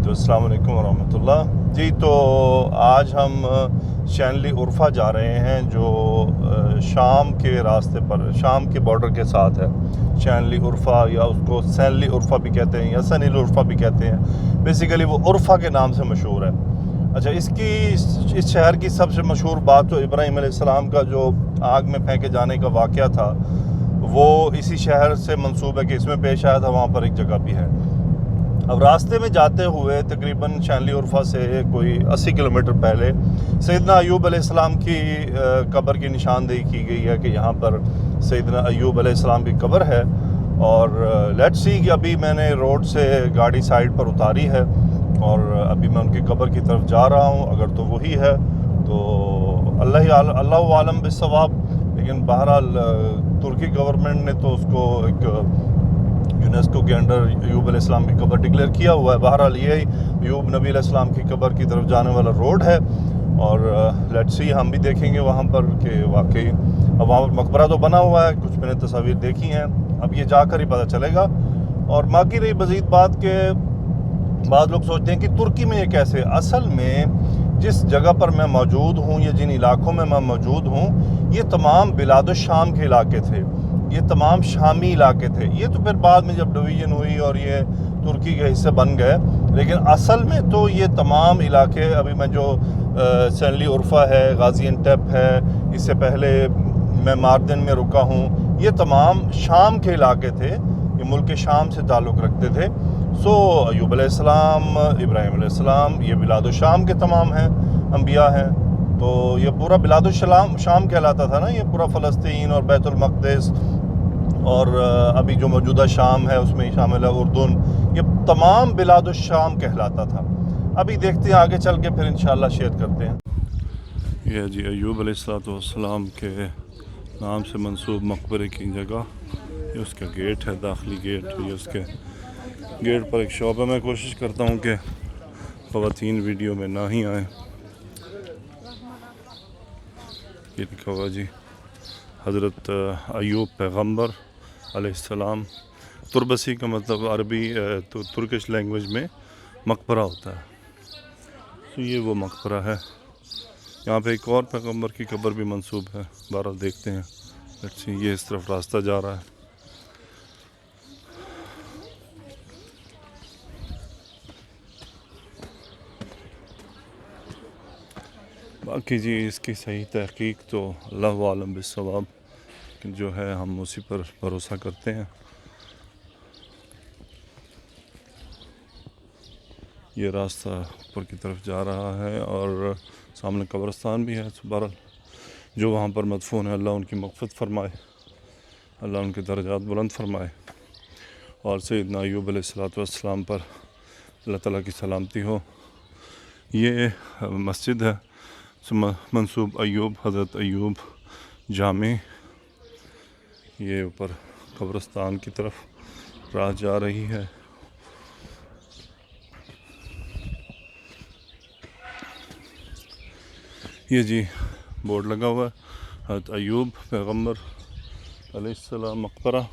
तो अस्सलाम वालेकुम वरहमतुल्लाह जी। तो आज हम शैनली उर्फ़ा जा रहे हैं जो शाम के रास्ते पर, शाम के बॉर्डर के साथ है। शैनली उर्फ़ा या उसको सैनली उर्फ़ा भी कहते हैं या सनील उर्फ़ा भी कहते हैं। बेसिकली वो उर्फ़ा के नाम से मशहूर है। अच्छा, इस शहर की सबसे मशहूर बात तो इब्राहीम अलैहिस्सलाम का जो आग में फेंके जाने का वाक़या था वो इसी शहर से मंसूब है कि इसमें पेश आया था। वहाँ पर एक जगह भी है। अब रास्ते में जाते हुए तकरीबन शैनली उर्फ़ा से कोई 80 किलोमीटर पहले सैयदना अय्यूब अलैहिस्सलाम की कब्र की निशानदेही की गई है कि यहाँ पर सैयदना अय्यूब अलैहिस्सलाम की कब्र है। और लेट्स सी कि अभी मैंने रोड से गाड़ी साइड पर उतारी है और अभी मैं उनकी कब्र की तरफ जा रहा हूँ। अगर तो वही है तो अल्लाह आलम बिस्सवाब। लेकिन बहरहाल तुर्की गवर्नमेंट ने तो उसको एक यूनेस्को के अंडर अय्यूब अलैहिस्सलाम की कब्र डिक्लेयर किया हुआ है। बहरहाल ये अय्यूब नबी अलैहिस्सलाम की कब्र की तरफ जाने वाला रोड है। और लेट्स सी, हम भी देखेंगे वहाँ पर कि वाकई अब वहाँ पर मकबरा तो बना हुआ है, कुछ मैंने तस्वीर देखी हैं, अब ये जाकर ही पता चलेगा। और बाकी रही मज़ीद बात के बाद लोग सोचते हैं कि तुर्की में ये कैसे, असल में जिस जगह पर मैं मौजूद हूँ या जिन इलाकों में मैं मौजूद हूँ ये तमाम बिलाद शाम के इलाके थे, ये तमाम शामी इलाके थे। ये तो फिर बाद में जब डिवीज़न हुई और ये तुर्की के हिस्से बन गए, लेकिन असल में तो ये तमाम इलाके, अभी मैं जो सैनली उर्फ़ा है, गाज़ियान्टेप है, इससे पहले मैं मार्दिन में रुका हूँ, ये तमाम शाम के इलाके थे, ये मुल्क शाम से ताल्लुक़ रखते थे। सो अय्यूब अलैहिस्सलाम, इब्राहीम अलैहिस्सलाम, ये बिलाद शाम के तमाम हैं, अंबिया हैं। तो ये पूरा बिलाद शाम कहलाता था ना, ये पूरा फ़लस्तीन और बैतुल मक़दिस और अभी जो मौजूदा शाम है उसमें शामिल है उर्दून, ये तमाम बिलाद शाम कहलाता था। अभी देखते हैं आगे चल के, फिर इंशाअल्लाह शेयर करते हैं। ये जी अय्यूब अलैहिस्सलाम के नाम से मंसूब मकबरे की जगह, ये उसका गेट है, दाखिली गेट। ये उसके गेट पर एक शॉप है। मैं कोशिश करता हूँ कि ख़वातीन वीडियो में ना ही आए। ये लिखा हुआ जी हज़रत अय्यूब पैगम्बर अलैहिस्सलाम। तुर्बसी का मतलब अरबी तो तुर्किश लैंग्वेज में मकबरा होता है। तो ये वो मकबरा है। यहाँ पे एक और पैगम्बर की कब्र भी मंसूब है। बहरहाल देखते हैं। लेट्स सी, ये इस तरफ रास्ता जा रहा है। बाकी जी इसकी सही तहकीक तो अल्लाह आलम बिस्सवाब, जो है हम उसी पर भरोसा करते हैं। ये रास्ता ऊपर की तरफ जा रहा है और सामने कब्रिस्तान भी है। बहरहाल जो वहाँ पर मदफून है, अल्लाह उनकी मग़फ़िरत फ़रमाए, अल्लाह उनके दर्जात बुलंद फ़रमाए और सैयदना अय्यूब अलैहिस्सलाम पर अल्लाह ताला की सलामती हो। ये मस्जिद है मंसूब अय्यूब, हज़रत अय्यूब जामे। ये ऊपर कब्रिस्तान की तरफ राह जा रही है। ये जी बोर्ड लगा हुआ है, हज़रत अय्यूब पैगम्बर अलैहिस्सलाम मकबरा।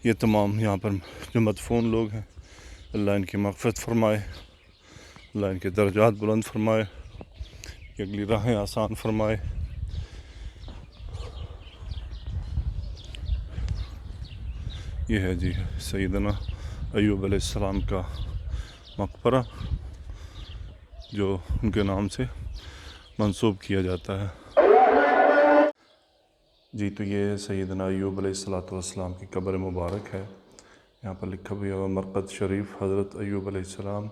ये तमाम यहाँ पर जो मदफून लोग हैं, अल्लाह इनकी मग़फ़िरत फ़रमाए, अल्लाह इनके दर्जात बुलंद फ़रमाए, कि अगली राहें आसान फ़रमाए। ये है जी सैयदना अय्यूब अलैहिस्सलाम का मकबरा जो उनके नाम से मंसूब किया जाता है जी। तो ये सैयदना अय्यूब अलैहिस्सलाम की कब्र मुबारक है। यहाँ पर लिखा भी है मरक़द शरीफ हज़रत अय्यूब अलैहिस्सलाम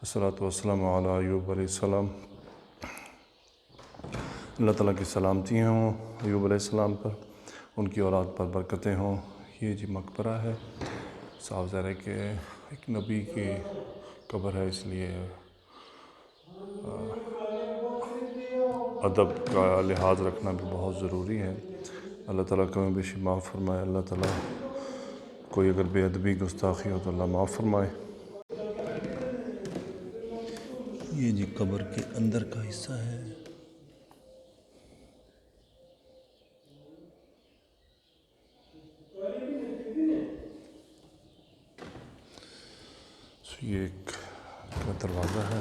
अस्सलातु वस्सलामु अला अय्यूब अलैहिस्सलाम। अल्लाह ताला की सलामतियाँ हों अय्यूब अलैहिस्सलाम पर, उनकी औलाद पर बरकतें हों। ये जी मकबरा है। साफ ज़ाहिर है कि एक नबी की कब्र है, इसलिए अदब का लिहाज रखना भी बहुत ज़रूरी है। अल्लाह ताला कमी बेशी माफ़ फ़रमाए। अल्लाह ताला कोई अगर बेअदबी गुस्ताखी हो तो अल्लाह माफ़ फ़रमाए। ये जी कब्र के अंदर का हिस्सा है। ये एक کا دروازہ ہے.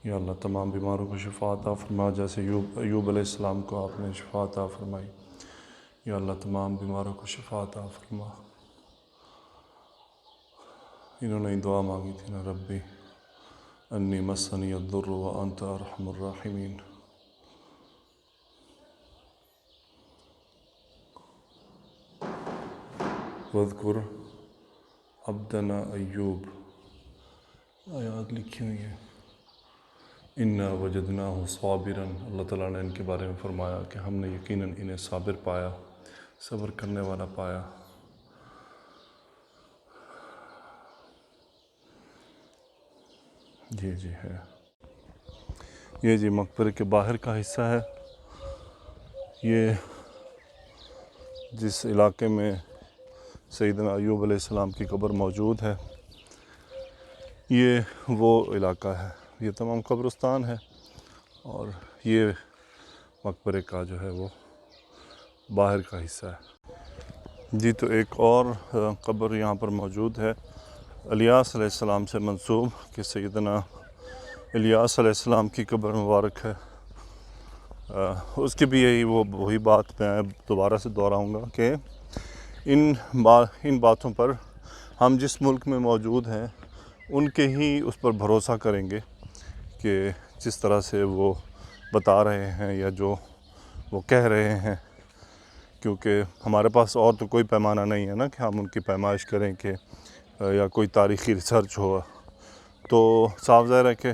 یا اللہ تمام بیماروں کو شفا عطا فرما، جیسے ایوب علیہ السلام کو آپ نے شفا عطا فرمائی. یا اللہ تمام بیماروں کو شفا عطا فرما. انہوں نے دعا مانگی تھی نا، ربی انی مسنی الضر وانت ارحم الراحمین. واذکر عبدنا ایوب، آیات لکھی ہوئی ہیں. انا وجدناہ صابرا، اللہ تعالیٰ نے ان کے بارے میں فرمایا کہ ہم نے یقیناً انہیں صابر پایا، صبر کرنے والا پایا. جی ہے. یہ جی مقبرے کے باہر کا حصہ ہے. یہ جس علاقے میں سیدنا ایوب علیہ السلام کی قبر موجود ہے، یہ وہ علاقہ ہے. یہ تمام قبرستان ہے اور یہ مقبرے کا جو ہے وہ باہر کا حصہ ہے. جی تو ایک اور قبر یہاں پر موجود ہے، الیاس علیہ السلام سے منسوب، کہ سیدنا الیاس علیہ السلام کی قبر مبارک ہے. اس کی بھی وہی بات میں دوبارہ سے دہراؤں گا کہ ان باتوں پر ہم جس ملک میں موجود ہیں ان کے ہی اس پر بھروسہ کریں گے کہ جس طرح سے وہ بتا رہے ہیں یا جو وہ کہہ رہے ہیں، کیونکہ ہمارے پاس اور تو کوئی پیمانہ نہیں ہے نا کہ ہم ان کی پیمائش کریں کہ یا کوئی تاریخی ریسرچ ہو. تو صاف ظاہر ہے کہ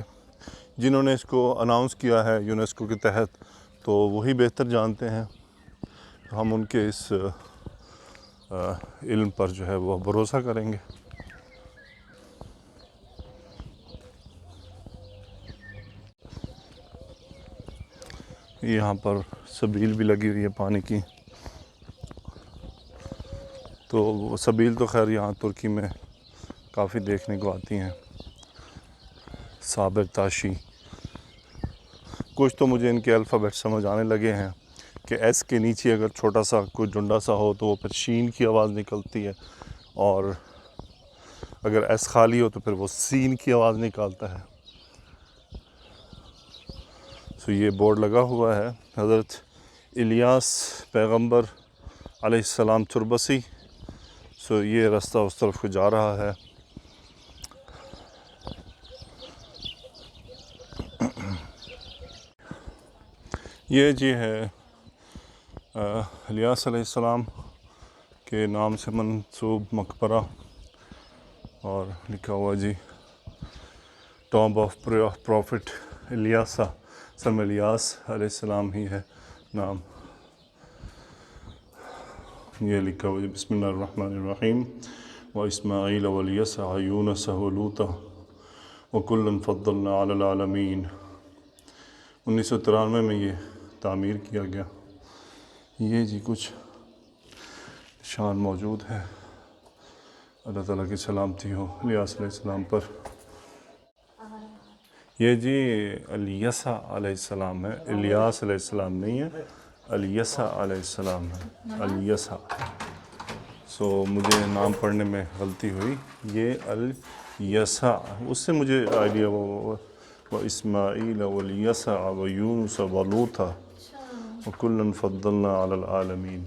جنہوں نے اس کو اناؤنس کیا ہے یونیسکو کے تحت تو وہی بہتر جانتے ہیں. ہم ان کے اس علم پر جو ہے وہ بھروسہ کریں گے. یہاں پر سبیل بھی لگی ہوئی ہے پانی کی. تو وہ سبیل تو خیر یہاں ترکی میں کافی دیکھنے کو آتی ہیں. صابر تاشی، کچھ تو مجھے ان کے الفابیٹ سمجھ آنے لگے ہیں کہ ایس کے نیچے اگر چھوٹا سا کوئی ڈنڈا سا ہو تو وہ پھر شین کی آواز نکلتی ہے، اور اگر ایس خالی ہو تو پھر وہ سین کی آواز نکالتا ہے. تو یہ بورڈ لگا ہوا ہے حضرت الیاس پیغمبر علیہ السلام تربسی. یہ راستہ اس طرف کو جا رہا ہے. یہ جی ہے الیاس علیہ السلام کے نام سے منسوب مقبرہ، اور لکھا ہوا جی ٹامب آف پروفٹ الیاسا. اصل میں الیاس علیہ السلام ہی ہے نام. یہ لکھا ہوا جی بسم اللہ الرحمن الرحیم واسماعیل والیسع یونس ولوطا وکلا فضلنا علی العالمین. 1993 میں یہ تعمیر کیا گیا. یہ جی کچھ نشان موجود ہے. اللہ تعالیٰ کی سلامتی ہو الیاس علیہ السلام پر. یہ جی الیسع علیہ السلام ہے، الیاس علیہ السلام نہیں ہے، الیسع علیہ السلام ہے. الیسع مجھے نام پڑھنے میں غلطی ہوئی. یہ الیسع اس سے مجھے آئیڈیا واسماعیل والیسع ویونس ولوطا وکلا فضلنا علی العالمین.